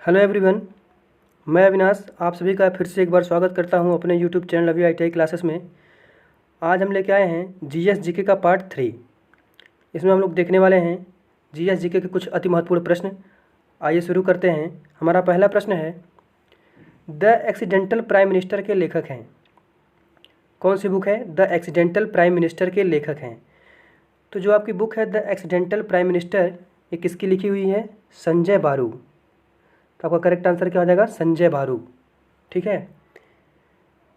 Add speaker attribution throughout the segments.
Speaker 1: Hello everyone, मैं अविनाश आप सभी का फिर से एक बार स्वागत करता हूं अपने यूट्यूब चैनल अभी ITI क्लासेस में। आज हम लेके आए हैं जीएस जीके का पार्ट 3। इसमें हम लोग देखने वाले हैं जीएस जीके के कुछ अति महत्वपूर्ण प्रश्न। आइए शुरू करते हैं। हमारा पहला प्रश्न है, द एक्सीडेंटल प्राइम मिनिस्टर के लेखक हैं। कौन सी बुक है? द एक्सीडेंटल प्राइम मिनिस्टर के लेखक हैं। तो जो आपकी बुक है द एक्सीडेंटल प्राइम मिनिस्टर, ये किसकी लिखी हुई है? संजय बारू। तो आपका करेक्ट आंसर क्या हो जाएगा? संजय बारू। ठीक है।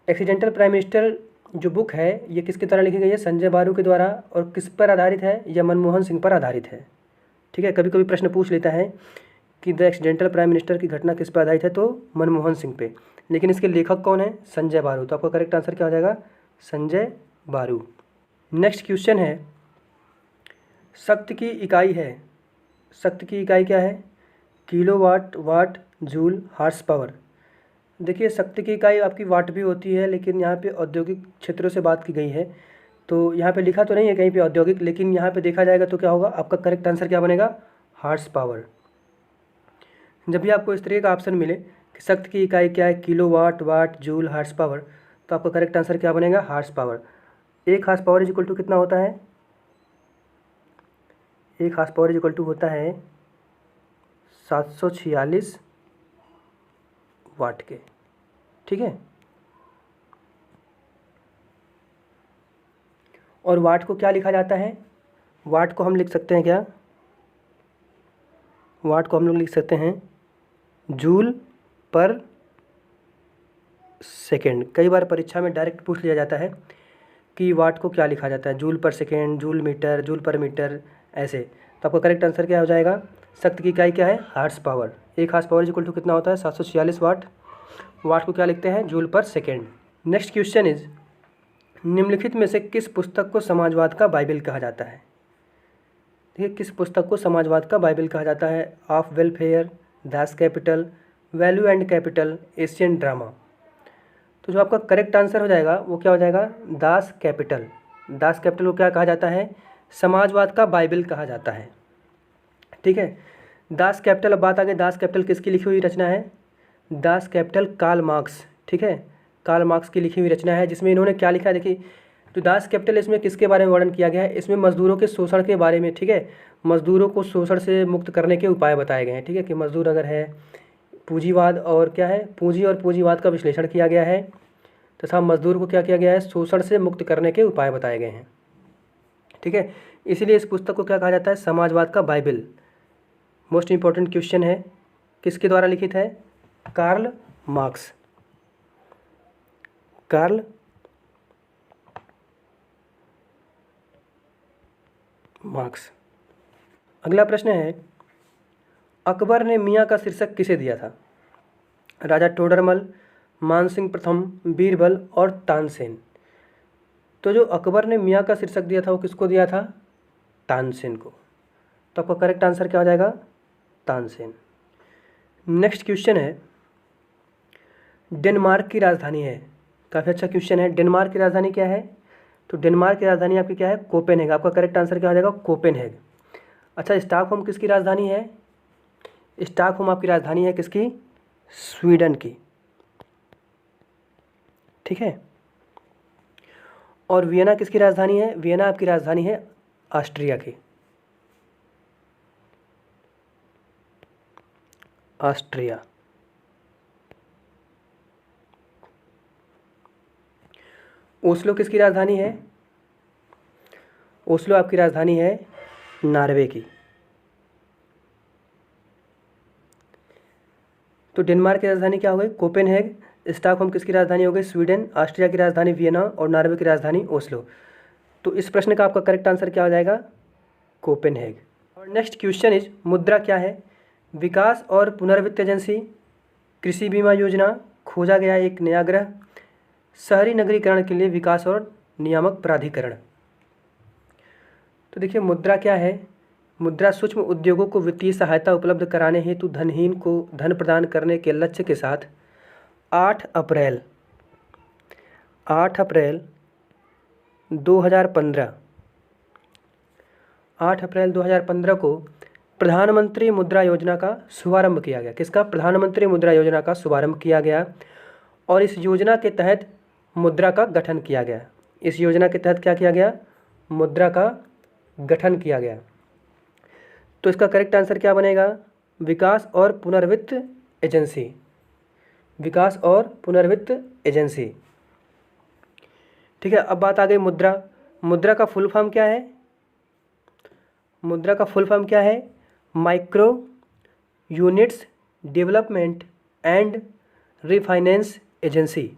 Speaker 1: एक्सीडेंटल प्राइम मिनिस्टर जो बुक है ये किसके द्वारा लिखी गई है? संजय बारू के द्वारा। और किस पर आधारित है? यह मनमोहन सिंह पर आधारित है। ठीक है। कभी कभी प्रश्न पूछ लेता है कि द एक्सीडेंटल प्राइम मिनिस्टर की घटना किस पर आधारित है, तो मनमोहन सिंह पे। लेकिन इसके लेखक कौन है? संजय बारू। तो आपका करेक्ट आंसर क्या हो जाएगा? संजय बारू। नेक्स्ट क्वेश्चन है, शक्ति की इकाई है। शक्ति की इकाई क्या है? Kilowatt, watt, joule, horse power. देखिए, शक्ति की इकाई आपकी वाट भी होती है, लेकिन यहाँ पे औद्योगिक क्षेत्रों से बात की गई है, तो यहाँ पे लिखा तो नहीं है कहीं पे औद्योगिक, लेकिन यहाँ पे देखा जाएगा तो क्या होगा? आपका करेक्ट आंसर क्या बनेगा? Horse power. जब भी आपको इस तरह का ऑप्शन मिले कि शक्ति की इकाई क्या है, kilowatt, watt, joule, horse power, तो आपका करेक्ट आंसर क्या बनेगा? Horse power. एक horse power is equal to कितना होता है? एक horse power is equal to होता है 746 वाट के। ठीक है। और वाट को क्या लिखा जाता है? वाट को हम लिख सकते हैं क्या? वाट को हम लोग लिख सकते हैं जूल पर सेकेंड। कई बार परीक्षा में डायरेक्ट पूछ लिया जाता है कि वाट को क्या लिखा जाता है, joule per second, joule metre, joule per metre, ऐसे। तो आपका करेक्ट आंसर क्या हो जाएगा? शक्ति की इकाई क्या है? Horse power. एक हार्स पावर इक्वल टू कितना होता है? 746 वाट। वाट को क्या लिखते हैं? Joule per second. Next question is, निम्नलिखित में से किस पुस्तक को समाजवाद का बाइबल कहा जाता है? देखिए, किस पुस्तक को समाजवाद का बाइबल कहा जाता है? Of welfare, Das Kapital, value and capital, Asian drama. तो जो आपका करेक्ट आंसर हो जाएगा वो क्या हो जाएगा? Das Kapital. दास कैपिटल को क्या कहा जाता है? समाजवाद का बाइबल कहा जाता है। ठीक है। दास कैपिटल, अब बात आ गई दास कैपिटल किसकी लिखी हुई रचना है? Das Kapital Karl Marx. ठीक है। कार्ल मार्क्स की लिखी हुई रचना है, जिसमें इन्होंने क्या लिखा है देखिए। तो दास कैपिटल, इसमें किसके बारे में वर्णन किया गया है? इसमें मजदूरों के शोषण के बारे में। ठीक है। मजदूरों को शोषण से मुक्त करने के उपाय बताए गए हैं। ठीक है, कि मजदूर अगर है, पूंजीवाद और क्या है, पूंजी और पूंजीवाद का विश्लेषण किया गया है, तथा मजदूर को क्या किया गया है? शोषण से मुक्त करने के उपाय बताए गए हैं। ठीक है। इसीलिए इस पुस्तक को क्या कहा जाता है? समाजवाद का बाइबल। मोस्ट इंपॉर्टेंट क्वेश्चन है, किसके द्वारा लिखित है? Karl Marx. Karl Marx. अगला प्रश्न है, अकबर ने मियाँ का शीर्षक किसे दिया था? राजा टोडरमल, मानसिंह प्रथम, बीरबल और तानसेन। तो जो अकबर ने मियाँ का शीर्षक दिया था वो किसको दिया था? तानसेन को। तो आपका करेक्ट आंसर क्या हो जाएगा? तानसेन। नेक्स्ट क्वेश्चन है, डेनमार्क की राजधानी है। काफ़ी अच्छा क्वेश्चन है। डेनमार्क की राजधानी क्या है? तो डेनमार्क की राजधानी आपकी क्या है? कोपेनहेग। आपका करेक्ट आंसर क्या हो जाएगा? कोपेनहेग। अच्छा, स्टॉकहोम किसकी राजधानी है? स्टॉकहोम आपकी राजधानी है किसकी? स्वीडन की। ठीक है। और वियना किसकी राजधानी है? वियना आपकी राजधानी है ऑस्ट्रिया की। ऑस्ट्रिया। ओस्लो किसकी राजधानी है? ओस्लो आपकी राजधानी है नॉर्वे की। तो डेनमार्क की राजधानी क्या हो गई? कोपेनहेग। स्टॉकहोम किसकी राजधानी हो गई? स्वीडन। ऑस्ट्रिया की राजधानी वियना और नॉर्वे की राजधानी ओस्लो। तो इस प्रश्न का आपका करेक्ट आंसर क्या हो जाएगा? कोपेनहेग। और नेक्स्ट क्वेश्चन इज, मुद्रा क्या है? विकास और पुनर्वित्त एजेंसी, कृषि बीमा योजना, खोजा गया एक नया ग्रह, शहरी नगरीकरण के लिए विकास और नियामक प्राधिकरण। तो देखिए, मुद्रा क्या है? मुद्रा सूक्ष्म उद्योगों को वित्तीय सहायता उपलब्ध कराने हेतु धनहीन को धन प्रदान करने के लक्ष्य के साथ 8 अप्रैल 2015 को प्रधानमंत्री मुद्रा योजना का शुभारंभ किया गया। किसका? प्रधानमंत्री मुद्रा योजना का शुभारंभ किया गया और इस योजना के तहत मुद्रा का गठन किया गया। इस योजना के तहत क्या किया गया? मुद्रा का गठन किया गया। तो इसका करेक्ट आंसर क्या बनेगा? विकास और पुनर्वित्त एजेंसी। विकास और पुनर्वित्त एजेंसी। ठीक है, अब बात आ गई मुद्रा। मुद्रा का फुल फॉर्म क्या है? मुद्रा का फुल फॉर्म क्या है? Micro units development and refinance agency.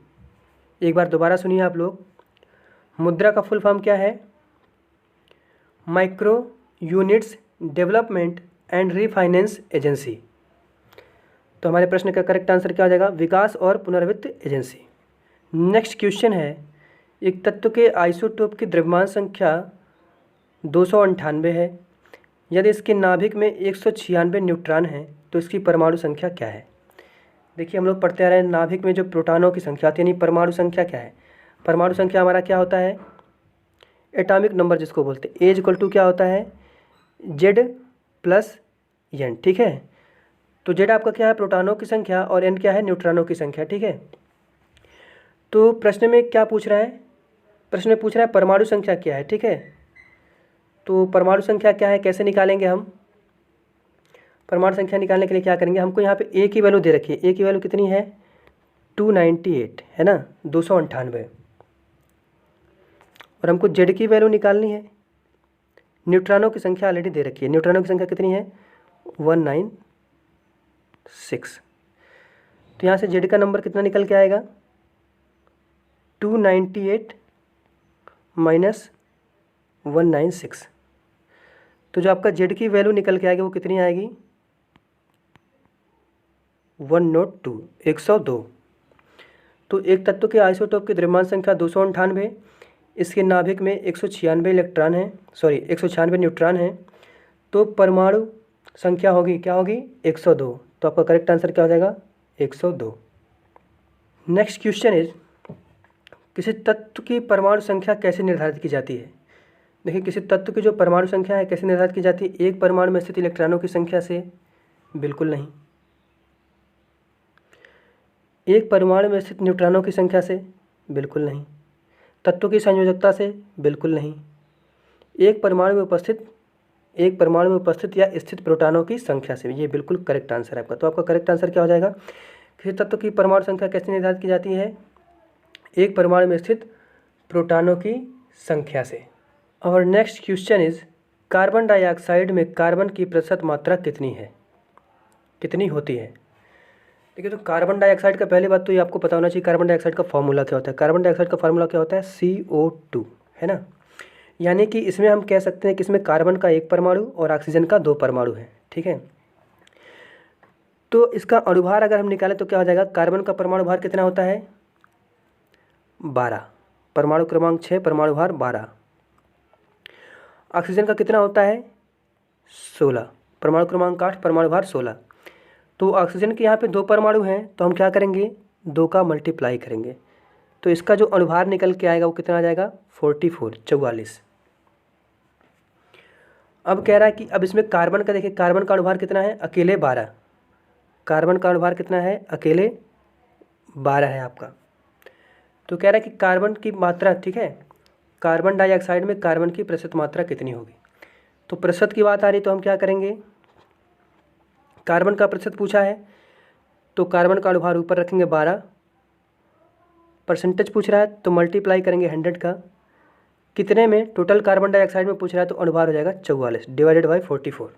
Speaker 1: एक बार दोबारा सुनिए आप लोग। मुद्रा का फुल फॉर्म क्या है? Micro units development and refinance agency. तो हमारे प्रश्न का करेक्ट आंसर क्या हो जाएगा? विकास और पुनर्वित्त एजेंसी। नेक्स्ट क्वेश्चन है, एक तत्व के आइसोटोप की द्रव्यमान संख्या 298 है। यदि इसके नाभिक में 196 न्यूट्रॉन हैं तो इसकी परमाणु संख्या क्या है? देखिए, हम लोग पढ़ते आ रहे हैं नाभिक में जो प्रोटॉनों की संख्या होती है, यानी परमाणु संख्या क्या है? परमाणु संख्या हमारा क्या होता है? एटॉमिक नंबर जिसको बोलते हैं। एज इक्वल टू क्या होता है? Z plus N. ठीक है, तो जेड आपका क्या है? प्रोटॉनों की संख्या और एन क्या है? न्यूट्रॉनों की संख्या। ठीक है, तो प्रश्न में क्या पूछ रहा है? प्रश्न में पूछ रहा है परमाणु संख्या क्या है। ठीक है, तो परमाणु संख्या क्या है, कैसे निकालेंगे हम? परमाणु संख्या निकालने के लिए क्या करेंगे? हमको यहाँ पे ए की वैल्यू दे रखी है। ए की वैल्यू कितनी है? 298 है ना, 298। और हमको जेड की वैल्यू निकालनी है। न्यूट्रॉनों की संख्या ऑलरेडी दे रखी है। न्यूट्रॉनों की संख्या कितनी है? 196। तो यहाँ से जेड का नंबर कितना निकल के आएगा? 298 माइनस 196। तो जो आपका जेड की वैल्यू निकल के आएगी वो कितनी आएगी? 102, 102। तो एक तत्व के आइसोटोप की द्रव्यमान संख्या 298, इसके नाभिक में 196 इलेक्ट्रॉन हैं, 196 न्यूट्रॉन हैं। तो परमाणु संख्या होगी क्या होगी? 102। तो आपका करेक्ट आंसर क्या हो जाएगा? 102। नेक्स्ट क्वेश्चन इज, किसी तत्व की परमाणु संख्या कैसे निर्धारित की जाती है? देखिए, किसी तत्व की जो परमाणु संख्या है कैसे निर्धारित की जाती है? एक परमाणु में स्थित इलेक्ट्रॉनों की संख्या से? बिल्कुल नहीं। एक परमाणु में स्थित न्यूट्रॉनों की संख्या से? बिल्कुल नहीं। तत्व की संयोजकता से? बिल्कुल नहीं। एक परमाणु में उपस्थित या स्थित प्रोटॉनों की संख्या से? ये बिल्कुल करेक्ट आंसर है आपका। तो आपका करेक्ट आंसर क्या हो जाएगा? किसी तत्व की परमाणु संख्या कैसे निर्धारित की जाती है? एक परमाणु में स्थित प्रोटॉनों की संख्या से। और next question is, carbon dioxide में कार्बन की प्रतिशत मात्रा कितनी है? कितनी होती है? देखिए, तो कार्बन डाइऑक्साइड का पहली बात तो ये आपको पता होना चाहिए, कार्बन डाइऑक्साइड का फॉर्मूला क्या होता है। कार्बन डाइऑक्साइड का फार्मूला क्या होता है? CO2, है ना। यानी कि इसमें हम कह सकते हैं कि इसमें कार्बन का एक परमाणु और ऑक्सीजन का 2 परमाणु है। ठीक है, तो इसका अणुभार अगर हम निकालें तो क्या हो जाएगा? कार्बन का परमाणु भार कितना होता है? 12। परमाणु क्रमांक 6, परमाणु भार 12। ऑक्सीजन का कितना होता है? 16। परमाणु क्रमांक 8, परमाणु भार 16। तो ऑक्सीजन के यहाँ पे 2 परमाणु हैं, तो हम क्या करेंगे? 2 का मल्टीप्लाई करेंगे, तो इसका जो अणुभार निकल के आएगा वो कितना आ जाएगा? 44। अब कह रहा है कि अब इसमें कार्बन का देखिए, कार्बन का अणुभार कितना है? अकेले 12। कार्बन का अणुभार कितना है? अकेले 12 है आपका। तो कह रहा है कि कार्बन की मात्रा, ठीक है, कार्बन डाइऑक्साइड में कार्बन की प्रतिशत मात्रा कितनी होगी? तो प्रतिशत की बात आ रही तो हम क्या करेंगे? कार्बन का प्रतिशत पूछा है तो कार्बन का अणुभार ऊपर रखेंगे 12, परसेंटेज पूछ रहा है तो मल्टीप्लाई करेंगे 100 का, कितने में? टोटल कार्बन डाइऑक्साइड में पूछ रहा है तो अणुभार हो जाएगा 44 डिवाइडेड बाई 44।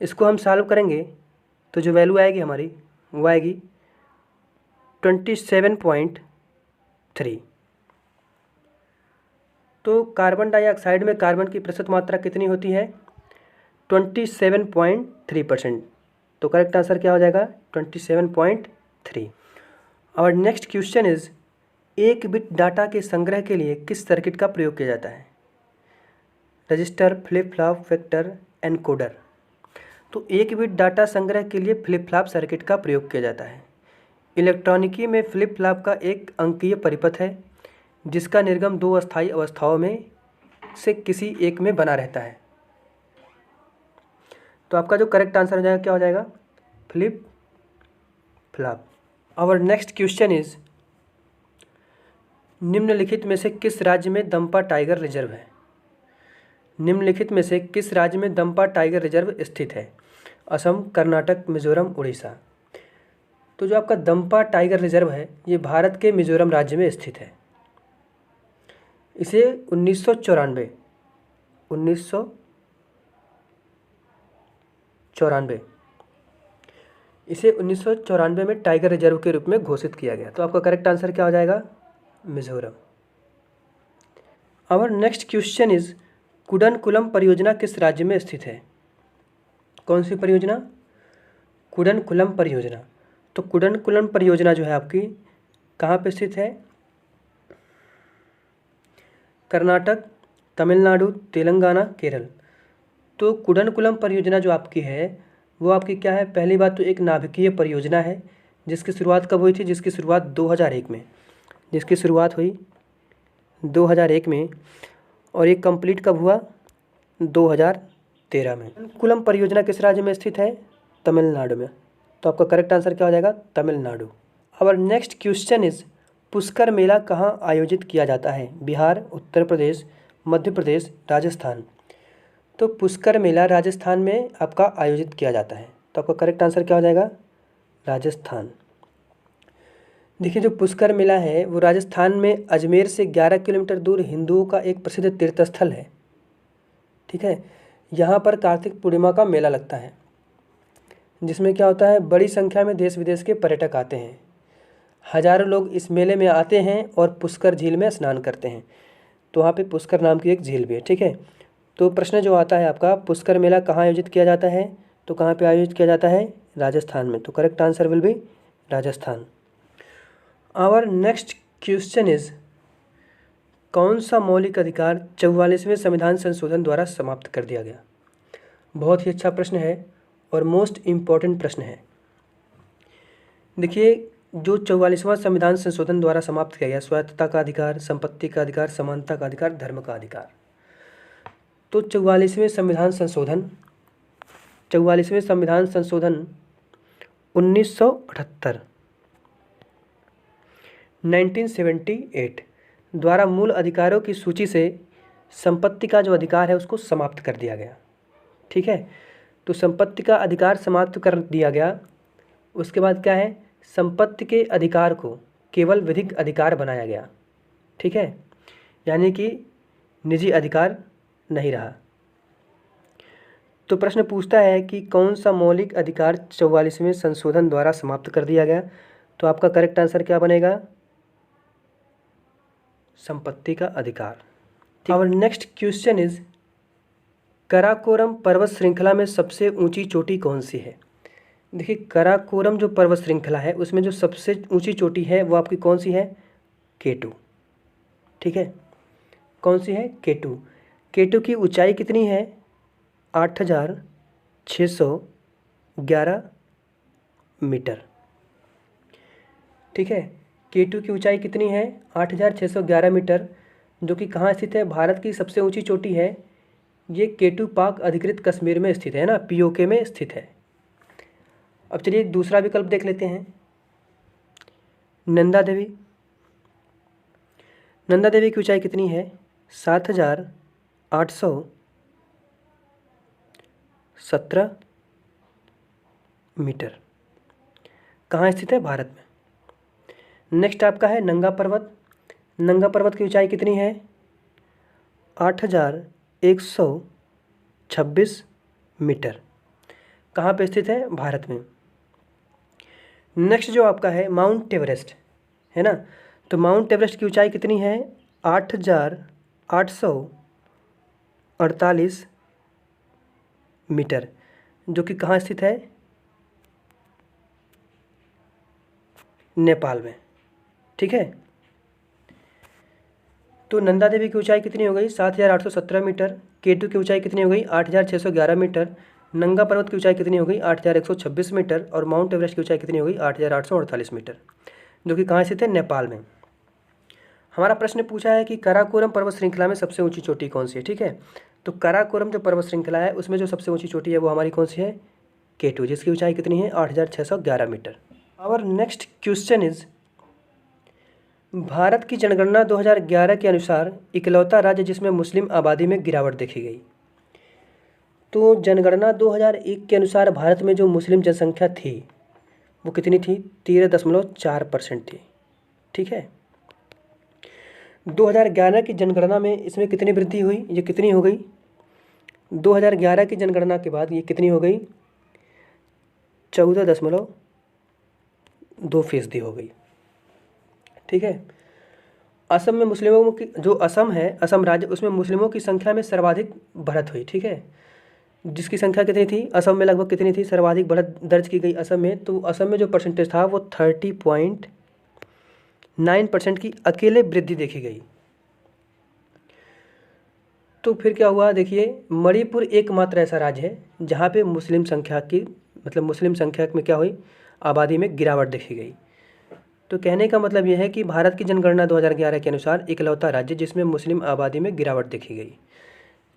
Speaker 1: इसको हम सॉल्व करेंगे तो जो वैल्यू आएगी हमारी वो आएगी 27.3। तो कार्बन डाइऑक्साइड में कार्बन की प्रतिशत मात्रा कितनी होती है? 27.3%। तो करेक्ट आंसर क्या हो जाएगा? 27.3। और next question is, 1 bit data के संग्रह के लिए किस सर्किट का प्रयोग किया जाता है? Register, flip flop, vector, encoder. तो 1 बिट डाटा संग्रह के लिए फ्लिप फ्लॉप सर्किट का प्रयोग किया जाता है। इलेक्ट्रॉनिकी में फ्लिप फ्लॉप का एक अंकीय परिपथ है जिसका निर्गम 2 अस्थायी अवस्थाओं में से किसी एक में बना रहता है। तो आपका जो करेक्ट आंसर हो जाएगा क्या हो जाएगा? Flip flop. Our next question is, निम्नलिखित में से किस राज्य में दंपा टाइगर रिजर्व है? निम्नलिखित में से किस राज्य में दंपा टाइगर रिजर्व स्थित है? असम, कर्नाटक, मिजोरम, उड़ीसा। तो जो आपका दंपा टाइगर रिजर्व है ये भारत के मिजोरम राज्य में स्थित है। इसे 1994 इसे 1994 में टाइगर रिजर्व के रूप में घोषित किया गया। तो आपका करेक्ट आंसर क्या हो जाएगा? Mizoram. Our next question is, Kudankulam परियोजना किस राज्य में स्थित है? कौन सी परियोजना? कुडनकुलम परियोजना। तो कुडनकुलम परियोजना जो है आपकी कहाँ पे स्थित है? कर्नाटक, तमिलनाडु, तेलंगाना, केरल। तो कुडनकुलम परियोजना जो आपकी है वो आपकी क्या है? पहली बात तो एक नाभिकीय परियोजना है जिसकी शुरुआत कब हुई थी? जिसकी शुरुआत 2001 में, जिसकी शुरुआत हुई 2001 में, और ये कंप्लीट कब हुआ? 2013 में। कुडनकुलम परियोजना किस राज्य में स्थित है? तमिलनाडु में। तो आपका करेक्ट आंसर क्या हो जाएगा? Tamil Nadu. Our next question is, Pushkar मेला कहाँ आयोजित किया जाता है? बिहार, उत्तर प्रदेश, मध्य प्रदेश, राजस्थान। तो पुष्कर मेला राजस्थान में आपका आयोजित किया जाता है। तो आपका करेक्ट आंसर क्या हो जाएगा? राजस्थान। देखिए जो पुष्कर मेला है वो राजस्थान में अजमेर से 11 किलोमीटर दूर हिंदुओं का एक प्रसिद्ध तीर्थस्थल है। ठीक है, यहाँ पर कार्तिक पूर्णिमा का मेला लगता है जिसमें क्या होता है? बड़ी संख्या में देश विदेश के पर्यटक आते हैं। हजारों लोग इस मेले में आते हैं और पुष्कर झील में स्नान करते हैं। तो वहाँ पे पुष्कर नाम की एक झील भी है। ठीक है, तो प्रश्न जो आता है आपका, पुष्कर मेला कहाँ आयोजित किया जाता है? तो कहाँ पे आयोजित किया जाता है? राजस्थान में। तो correct answer will be Rajasthan. Our next question is, कौन सा मौलिक अधिकार 44वें संविधान संशोधन द्वारा समाप्त कर दिया गया? बहुत ही अच्छा प्रश्न है और मोस्ट इम्पॉर्टेंट प्रश्न है। देखिए जो 44वां संविधान संशोधन द्वारा समाप्त किया गया, स्वायत्तता का अधिकार, संपत्ति का अधिकार, समानता का अधिकार, धर्म का अधिकार। तो 44वें संविधान संशोधन 1978 1978 द्वारा मूल अधिकारों की सूची से संपत्ति का जो अधिकार है उसको समाप्त कर दिया गया। ठीक है, तो संपत्ति का अधिकार समाप्त कर दिया गया। उसके बाद क्या है? संपत्ति के अधिकार को केवल विधिक अधिकार बनाया गया। ठीक है, यानी कि निजी अधिकार नहीं रहा। तो प्रश्न पूछता है कि कौन सा मौलिक अधिकार 44वें संशोधन द्वारा समाप्त कर दिया गया? तो आपका करेक्ट आंसर क्या बनेगा? संपत्ति का अधिकार। Our next question is, Karakoram पर्वत श्रृंखला में सबसे ऊंची चोटी कौन सी है? देखिए कराकोरम जो पर्वत श्रृंखला है उसमें जो सबसे ऊंची चोटी है वो आपकी कौन सी है? K2। ठीक है, कौन सी है? K2। K2 की ऊंचाई कितनी है? 8611 मीटर। ठीक है, K2 की ऊंचाई कितनी है? 8611 मीटर, जो कि कहाँ स्थित है? भारत की सबसे ऊंची चोटी है ये K2 पाक अधिकृत कश्मीर में स्थित है ना, POK में स्थित है। अब चलिए दूसरा विकल्प देख लेते हैं, नंदा देवी। नंदा देवी की ऊंचाई कितनी है? 7817 मीटर। कहाँ स्थित है? भारत में। नेक्स्ट आपका है नंगा पर्वत। नंगा पर्वत की ऊंचाई कितनी है? 8126 मीटर। कहाँ पे स्थित है? भारत में। नेक्स्ट जो आपका है माउंट एवरेस्ट है ना, तो माउंट एवरेस्ट की ऊंचाई कितनी है? 8848 मीटर, जो कि कहाँ स्थित है? नेपाल में। ठीक है, तो नंदा देवी की ऊंचाई कितनी हो गई? 7817 मीटर। K2 की ऊंचाई कितनी हो गई? 8611 मीटर। नंगा पर्वत की ऊंचाई कितनी हो गई? 8126 मीटर। और माउंट एवरेस्ट की ऊंचाई कितनी हो गई? 8848 मीटर, जो कि कहाँ स्थित है? नेपाल में। हमारा प्रश्न पूछा है कि काराकोरम पर्वत श्रृंखला में सबसे ऊंची चोटी कौन सी है। ठीक है, तो काराकोरम जो पर्वत श्रृंखला है उसमें जो सबसे ऊंची चोटी है वो हमारी कौन सी है? K2, जिसकी ऊंचाई कितनी है? 8,611 metre. Our next question is, Bharat की जनगणना 2011 के अनुसार इकलौता राज्य जिसमें मुस्लिम आबादी में गिरावट देखी गई। तो जनगणना 2001 के अनुसार भारत में जो मुस्लिम जनसंख्या थी वो कितनी थी? 13.4% थी। ठीक है, 2011 की जनगणना में इसमें कितनी वृद्धि हुई? ये कितनी हो गई? 2011 की जनगणना के बाद ये कितनी हो गई? 14.2% हो गई। ठीक है, असम में मुस्लिमों की जो असम है, असम राज्य, उसमें मुस्लिमों की संख्या में सर्वाधिक बढ़त हुई। ठीक है, जिसकी संख्या कितनी थी असम में? लगभग कितनी थी? सर्वाधिक बढ़त दर्ज की गई असम में। तो असम में जो परसेंटेज था वो 30.9% की अकेले वृद्धि देखी गई। तो फिर क्या हुआ? देखिए, मणिपुर एकमात्र ऐसा राज्य है जहाँ पे मुस्लिम संख्या की मुस्लिम संख्या में क्या हुई? आबादी में गिरावट देखी गई। तो कहने का मतलब यह है कि भारत की जनगणना 2011 के अनुसार इकलौता राज्य जिसमें मुस्लिम आबादी में गिरावट देखी गई।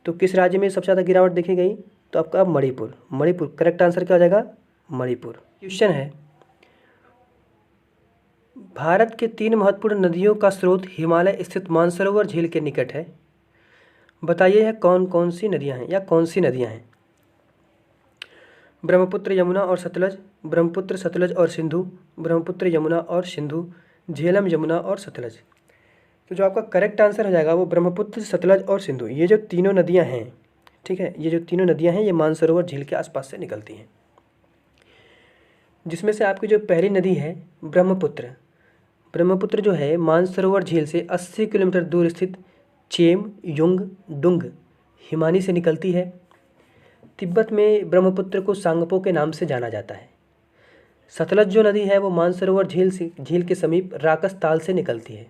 Speaker 1: तो किस राज्य में सबसे ज़्यादा गिरावट देखी गई? तो आपका मणिपुर। मणिपुर करेक्ट आंसर क्या हो जाएगा? मणिपुर। क्वेश्चन है, भारत के 3 महत्वपूर्ण नदियों का स्रोत हिमालय स्थित मानसरोवर झील के निकट है। बताइए यह कौन कौन सी नदियाँ हैं या कौन सी नदियाँ हैं? ब्रह्मपुत्र, यमुना और सतलज, ब्रह्मपुत्र, सतलज और सिंधु, ब्रह्मपुत्र, यमुना और सिंधु, झेलम, यमुना और सतलज। तो जो आपका करेक्ट आंसर हो जाएगा वो ब्रह्मपुत्र, सतलज और सिंधु, ये जो तीनों नदियां हैं। ठीक है, ये जो तीनों नदियां हैं ये मानसरोवर झील के आसपास से निकलती हैं, जिसमें से आपकी जो पहली नदी है ब्रह्मपुत्र, ब्रह्मपुत्र जो है मानसरोवर झील से 80 किलोमीटर दूर स्थित चेम युंग डुंग हिमानी से निकलती है। तिब्बत में ब्रह्मपुत्र को सांगपो के नाम से जाना जाता है। सतलज जो नदी है वो मानसरोवर झील के समीप राकस ताल से निकलती है।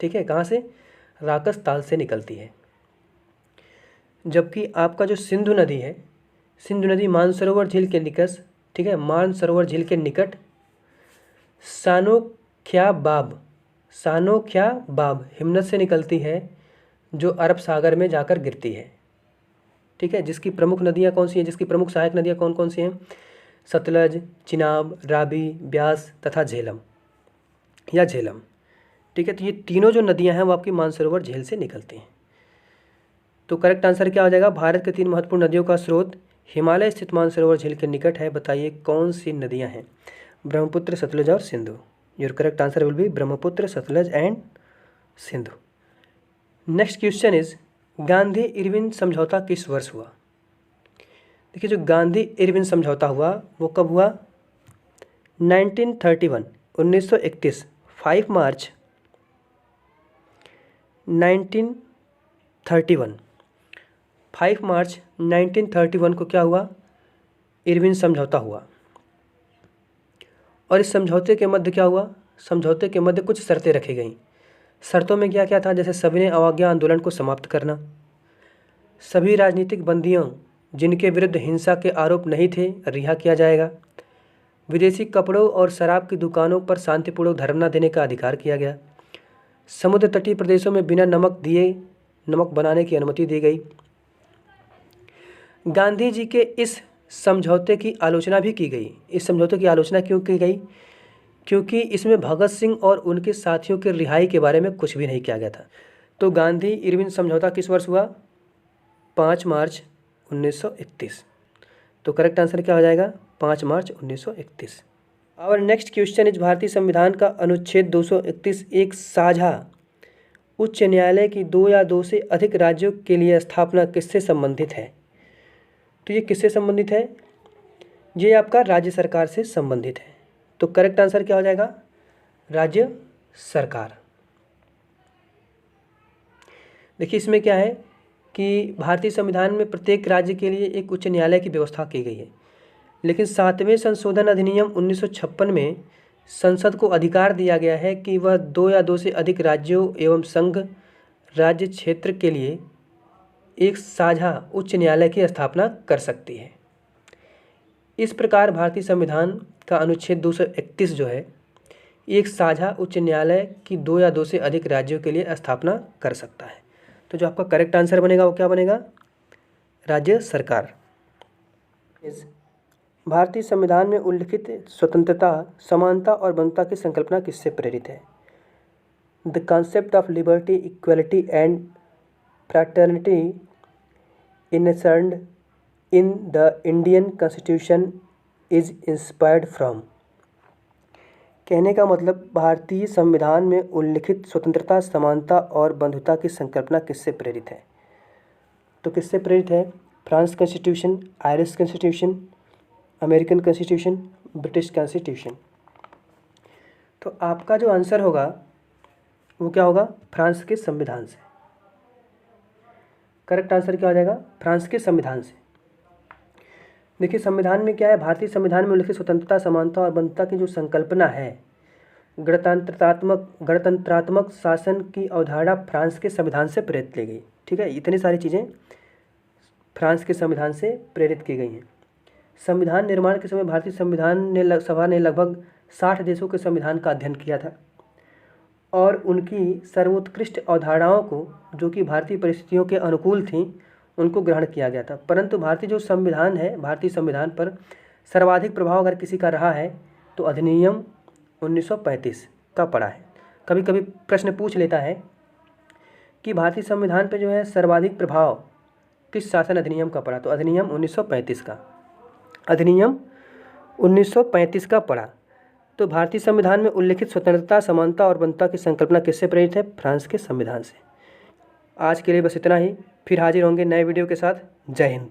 Speaker 1: ठीक है, कहाँ से? राकस ताल से निकलती है। जबकि आपका जो सिंधु नदी है, सिंधु नदी मानसरोवर झील के निकट, ठीक है, मानसरोवर झील के निकट सानोख्याबाब हिमनद से निकलती है, जो अरब सागर में जाकर गिरती है। ठीक है, जिसकी प्रमुख नदियाँ कौन सी हैं? जिसकी प्रमुख सहायक नदियाँ कौन कौन सी हैं? सतलज, चिनाब, रावी, ब्यास तथा झेलम या झेलम। ठीक है, तो ये तीनों जो नदियाँ हैं वो आपकी मानसरोवर झील से निकलती हैं। तो करेक्ट आंसर क्या हो जाएगा? भारत के 3 महत्वपूर्ण नदियों का स्रोत हिमालय स्थित मानसरोवर झील के निकट है। बताइए कौन सी नदियाँ हैं? ब्रह्मपुत्र, सतलज और Sindhu. Your correct answer will B Brahmaputra, Sutlej and Sindhu. Next question is, Gandhi Irwin समझौता किस वर्ष हुआ? देखिए, जो गांधी इरविन समझौता हुआ वो कब हुआ? 1931, 1931, 5 मार्च 1931, 5 मार्च 1931 को क्या हुआ? इरविन समझौता हुआ। और इस समझौते के मध्य क्या हुआ? समझौते के मध्य कुछ शर्तें रखी गईं। शर्तों में क्या क्या था? जैसे सविनय अवज्ञा आंदोलन को समाप्त करना, सभी राजनीतिक बंदियों जिनके विरुद्ध हिंसा के आरोप नहीं थे रिहा किया जाएगा, विदेशी कपड़ों और शराब की दुकानों पर शांतिपूर्वक धरना देने का अधिकार किया गया, समुद्र तटीय प्रदेशों में बिना नमक दिए नमक बनाने की अनुमति दी गई। गांधी जी के इस समझौते की आलोचना भी की गई। इस समझौते की आलोचना क्यों की गई? क्योंकि इसमें भगत सिंह और उनके साथियों की रिहाई के बारे में कुछ भी नहीं किया गया था। तो गांधी इरविन समझौता किस वर्ष हुआ? 5 मार्च 1931। तो करेक्ट आंसर क्या हो जाएगा? 5 मार्च 1931। और नेक्स्ट क्वेश्चन इज, भारतीय संविधान का अनुच्छेद 231 एक साझा उच्च न्यायालय की 2 या 2 से अधिक राज्यों के लिए स्थापना किससे संबंधित है? तो ये किससे संबंधित है? ये आपका राज्य सरकार से संबंधित है। तो करेक्ट आंसर क्या हो जाएगा? राज्य सरकार। देखिए, इसमें क्या है कि भारतीय संविधान में प्रत्येक राज्य के लिए एक उच्च न्यायालय की व्यवस्था की गई है, लेकिन 7वें संशोधन अधिनियम 1956 में संसद को अधिकार दिया गया है कि वह 2 या 2 से अधिक राज्यों एवं संघ राज्य क्षेत्र के लिए एक साझा उच्च न्यायालय की स्थापना कर सकती है। इस प्रकार भारतीय संविधान का अनुच्छेद 231 जो है एक साझा उच्च न्यायालय की 2 या 2 से अधिक राज्यों के लिए स्थापना कर सकता है। तो जो आपका करेक्ट आंसर बनेगा वो क्या बनेगा? राज्य सरकार। भारतीय संविधान में उल्लिखित स्वतंत्रता, समानता और बंधुता की संकल्पना किससे प्रेरित है? The concept of liberty, equality and fraternity enshrined in the Indian constitution is inspired from. कहने का मतलब भारतीय संविधान में उल्लिखित स्वतंत्रता, समानता और बंधुता की संकल्पना किससे प्रेरित है? तो किससे प्रेरित है? France constitution, Irish constitution, American constitution, British constitution. तो आपका जो आंसर होगा वो क्या होगा? फ्रांस के संविधान से। करेक्ट आंसर क्या हो जाएगा? फ्रांस के संविधान से। देखिए संविधान में क्या है, भारतीय संविधान में उल्लिखित स्वतंत्रता, समानता और बंधुता की जो संकल्पना है, गणतंत्रात्मक शासन की अवधारणा फ्रांस के संविधान से प्रेरित ली गई। ठीक है, इतनी सारी चीज़ें फ्रांस के संविधान से प्रेरित की गई हैं। संविधान निर्माण के समय भारतीय संविधान सभा ने लगभग 60 देशों के संविधान का अध्ययन किया था और उनकी सर्वोत्कृष्ट अवधारणाओं को, जो कि भारतीय परिस्थितियों के अनुकूल थीं, उनको ग्रहण किया गया था। परंतु भारतीय जो संविधान है, भारतीय संविधान पर सर्वाधिक प्रभाव अगर किसी का रहा है तो अधिनियम 1935 का पड़ा है। कभी कभी प्रश्न पूछ लेता है कि भारतीय संविधान पर जो है सर्वाधिक प्रभाव किस शासन अधिनियम का पड़ा, तो अधिनियम 1935 का, अधिनियम 1935 का पड़ा। तो भारतीय संविधान में उल्लिखित स्वतंत्रता, समानता और बंधुता की संकल्पना किससे प्रेरित है? फ्रांस के संविधान से। आज के लिए बस इतना ही, फिर हाजिर होंगे नए वीडियो के साथ। जय हिंद।